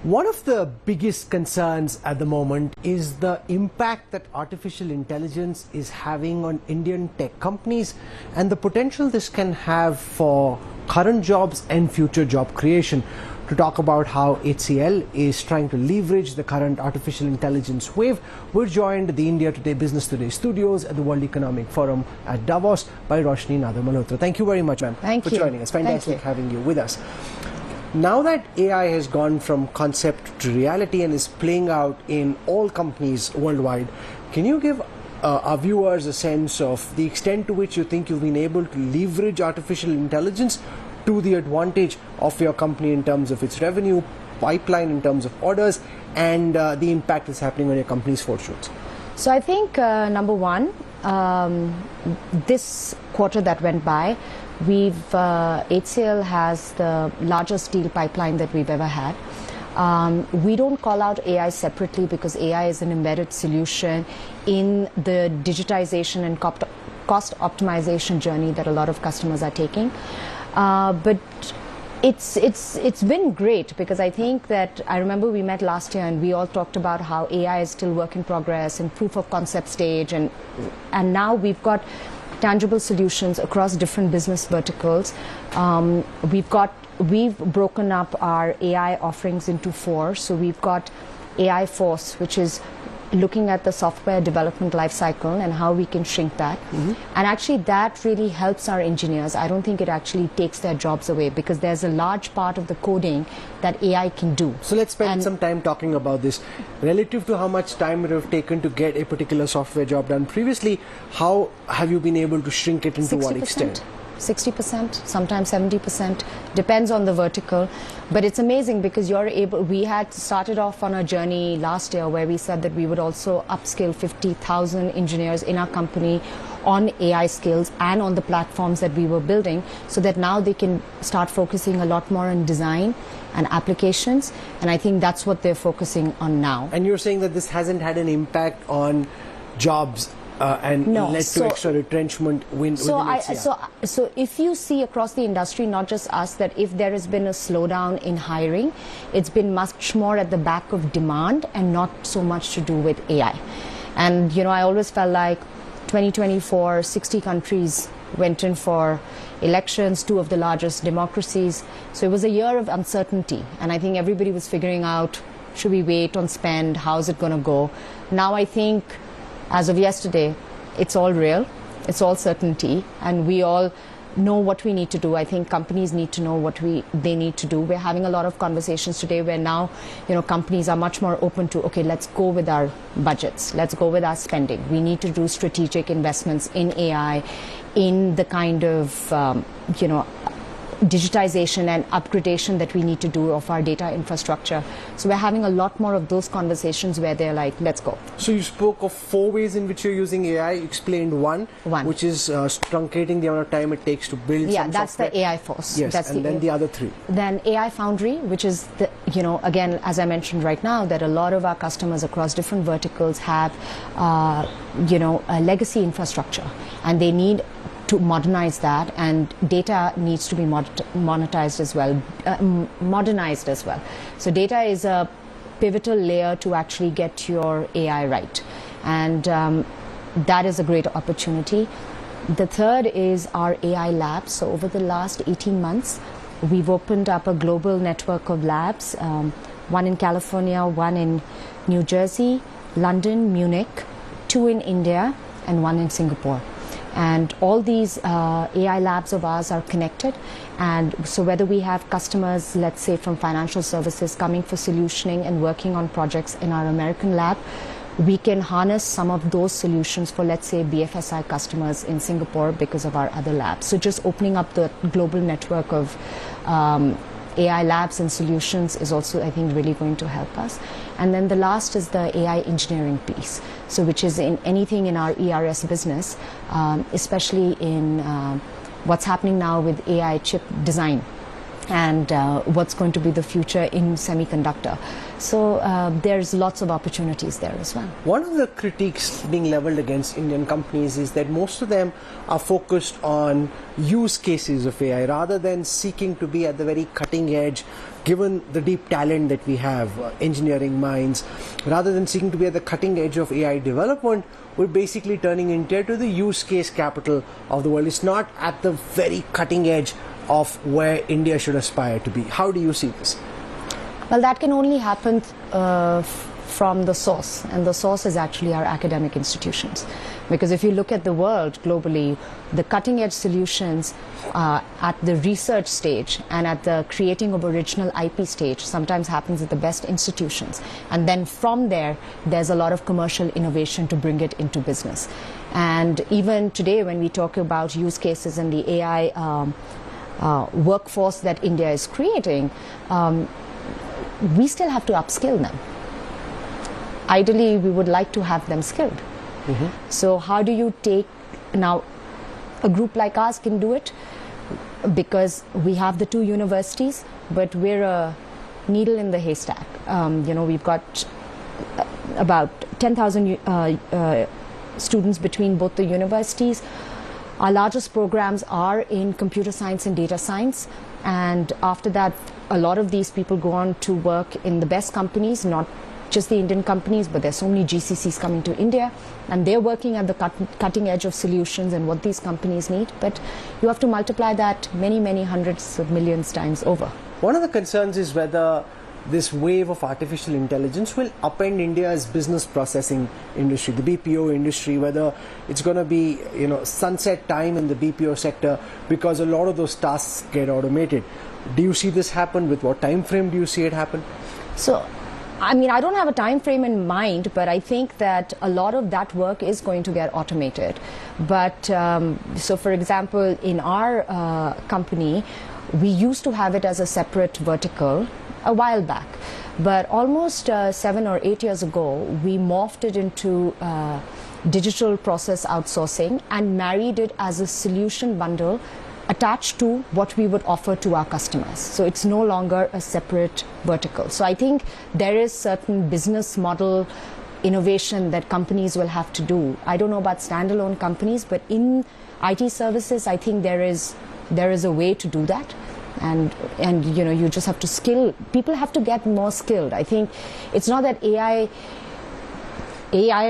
One of the biggest concerns at the moment is the impact that artificial intelligence is having on Indian tech companies and the potential this can have for current jobs and future job creation. To talk about how HCL is trying to leverage the current artificial intelligence wave, we're joined at the India Today Business Today studios at the World Economic Forum at Davos by Roshni Nadar. Thank you very much, ma'am, for joining us. Fantastic having you with us. Now that AI has gone from concept to reality and is playing out in all companies worldwide, can you give our viewers a sense of the extent to which you think you've been able to leverage artificial intelligence to the advantage of your company in terms of its revenue, pipeline in terms of orders, and the impact that's happening on your company's fortunes? So I think, number one, this quarter that went by, HCL has the largest deal pipeline that we've ever had. We don't call out AI separately because AI is an embedded solution in the digitization and cost optimization journey that a lot of customers are taking. But it's been great because I think that I remember we met last year and we all talked about how AI is still work in progress and proof of concept stage, and now we've got tangible solutions across different business verticals. We've broken up our AI offerings into four. So we've got AI Force, which is looking at the software development lifecycle and how we can shrink that. And actually that really helps our engineers. I don't think it actually takes their jobs away because there's a large part of the coding that AI can do. So let's spend some time talking about this. Relative to how much time it would have taken to get a particular software job done previously, how have you been able to shrink it into 60%? What extent? 60%, sometimes 70%, depends on the vertical. But it's amazing because we had started off on a journey last year where we said that we would also upskill 50,000 engineers in our company on AI skills and on the platforms that we were building, so that now they can start focusing a lot more on design and applications. And I think that's what they're focusing on now. And you're saying that this hasn't had an impact on jobs and led to extra retrenchment within HCL. So if you see across the industry, not just us, that if there has been a slowdown in hiring, it's been much more at the back of demand and not so much to do with AI. And I always felt like 2024, 60 countries went in for elections, 2 of the largest democracies. So it was a year of uncertainty. And I think everybody was figuring out, should we wait on spend? How's it going to go? Now I think, as of yesterday, it's all real, it's all certainty, and we all know what we need to do. I think companies need to know what they need to do. We're having a lot of conversations today where now, companies are much more open to, okay, let's go with our budgets, let's go with our spending. We need to do strategic investments in AI, in the kind of, digitization and upgradation that we need to do of our data infrastructure. So we're having a lot more of those conversations where they're like, let's go. So you spoke of 4 ways in which you're using AI. You explained one, which is truncating the amount of time it takes to build some that's software. The AI Force. Yes, that's and then the other 3. Then AI Foundry, which is, again, as I mentioned right now, that a lot of our customers across different verticals have, a legacy infrastructure, and they need to modernize that, and data needs to be modernized as well. So data is a pivotal layer to actually get your AI right, and that is a great opportunity. The third is our AI labs. So over the last 18 months, we've opened up a global network of labs, one in California, one in New Jersey, London, Munich, 2 in India, and 1 in Singapore. And all these AI labs of ours are connected. And so whether we have customers, let's say from financial services, coming for solutioning and working on projects in our American lab, we can harness some of those solutions for, let's say, BFSI customers in Singapore because of our other labs. So just opening up the global network of AI labs and solutions is also, I think, really going to help us. And then the last is the AI engineering piece, so which is in anything in our ERS business, especially in what's happening now with AI chip design and what's going to be the future in semiconductor. So there's lots of opportunities there as well. One of the critiques being leveled against Indian companies is that most of them are focused on use cases of AI rather than seeking to be at the very cutting edge, given the deep talent that we have, engineering minds. Rather than seeking to be at the cutting edge of AI development, we're basically turning India to the use case capital of the world. It's not at the very cutting edge of where India should aspire to be. How do you see this? Well, that can only happen from the source, and the source is actually our academic institutions. Because if you look at the world globally, the cutting edge solutions at the research stage and at the creating of original IP stage sometimes happens at the best institutions. And then from there, there's a lot of commercial innovation to bring it into business. And even today, when we talk about use cases in the AI workforce that India is creating, we still have to upskill them. Ideally, we would like to have them skilled. So how do you take, now a group like us can do it because we have the 2 universities, but we're a needle in the haystack. We've got about 10,000 students between both the universities. Our largest programs are in computer science and data science, and after that a lot of these people go on to work in the best companies, not just the Indian companies, but there's so many GCCs coming to India, and they're working at the cutting edge of solutions and what these companies need. But you have to multiply that many, many hundreds of millions times over. One of the concerns is whether this wave of artificial intelligence will upend India's business processing industry, the BPO industry, whether it's going to be, sunset time in the BPO sector because a lot of those tasks get automated. Do you see this happen? With what time frame do you see it happen? So, I don't have a time frame in mind, but I think that a lot of that work is going to get automated. But so, for example, in our company, we used to have it as a separate vertical a while back, but almost 7 or 8 years ago, we morphed it into digital process outsourcing and married it as a solution bundle attached to what we would offer to our customers. So it's no longer a separate vertical. So I think there is certain business model innovation that companies will have to do. I don't know about standalone companies, but in IT services, I think there is a way to do that. And you just have to skill. People have to get more skilled. I think it's not that AI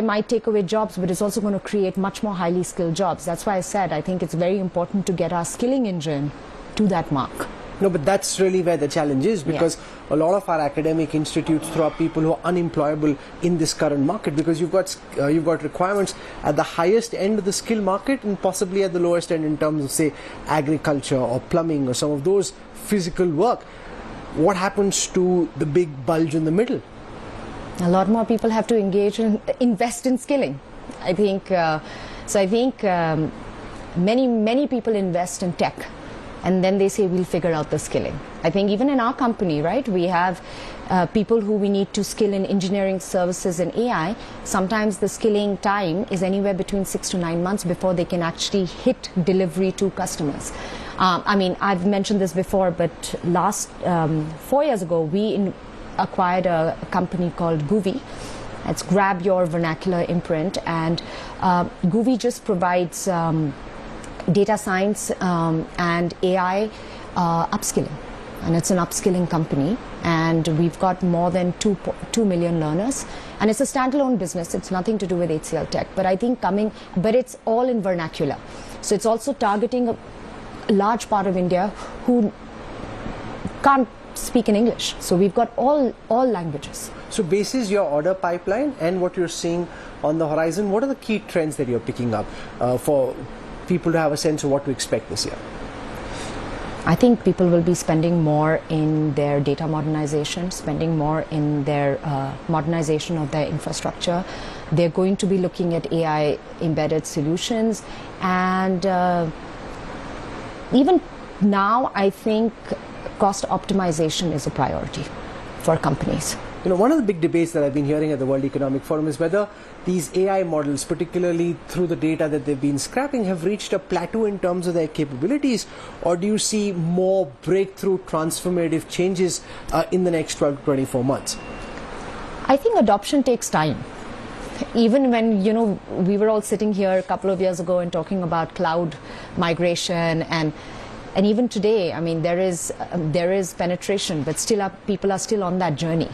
might take away jobs, but it's also going to create much more highly skilled jobs. That's why I said I think it's very important to get our skilling engine to that mark. No, but that's really where the challenge is, because a lot of our academic institutes throw up people who are unemployable in this current market, because you've got requirements at the highest end of the skill market and possibly at the lowest end in terms of, say, agriculture or plumbing or some of those physical work. What happens to the big bulge in the middle? A lot more people have to invest in skilling. I think many people invest in tech, and then they say we'll figure out the skilling. I think even in our company, right, we have people who we need to skill in engineering services and AI. Sometimes the skilling time is anywhere between 6 to 9 months before they can actually hit delivery to customers. I've mentioned this before, but last 4 years ago, we acquired a company called Goovy. It's Grab Your Vernacular Imprint, and Goovy just provides data science and AI upskilling, and it's an upskilling company, and we've got more than 2 million learners, and it's a standalone business. It's nothing to do with HCL Tech, but I think but it's all in vernacular, so it's also targeting a large part of India who can't speak in English. So we've got all languages. So basis your order pipeline and what you're seeing on the horizon, what are the key trends that you're picking up for people to have a sense of what to expect this year? I think people will be spending more in their data modernization, spending more in their modernization of their infrastructure. They're going to be looking at AI embedded solutions, and even now I think cost optimization is a priority for companies. One of the big debates that I've been hearing at the World Economic Forum is whether these AI models, particularly through the data that they've been scrapping, have reached a plateau in terms of their capabilities, or do you see more breakthrough transformative changes in the next 12 to 24 months? I think adoption takes time. Even when, we were all sitting here a couple of years ago and talking about cloud migration, and even today, I mean, there is penetration, but still people are still on that journey.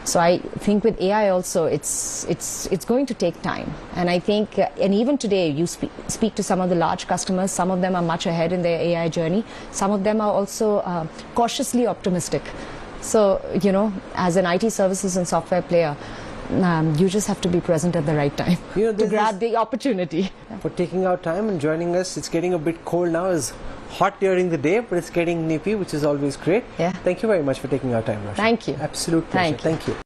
So I think with AI also, it's going to take time. And I think, and even today, you speak to some of the large customers. Some of them are much ahead in their AI journey. Some of them are also cautiously optimistic. So, as an IT services and software player, you just have to be present at the right time to grab the opportunity. For taking out time and joining us. It's getting a bit cold now. It's hot during the day, but it's getting nippy, which is always great. Yeah. Thank you very much for taking our time, Roshni. Thank you. Absolute pleasure. Thank you.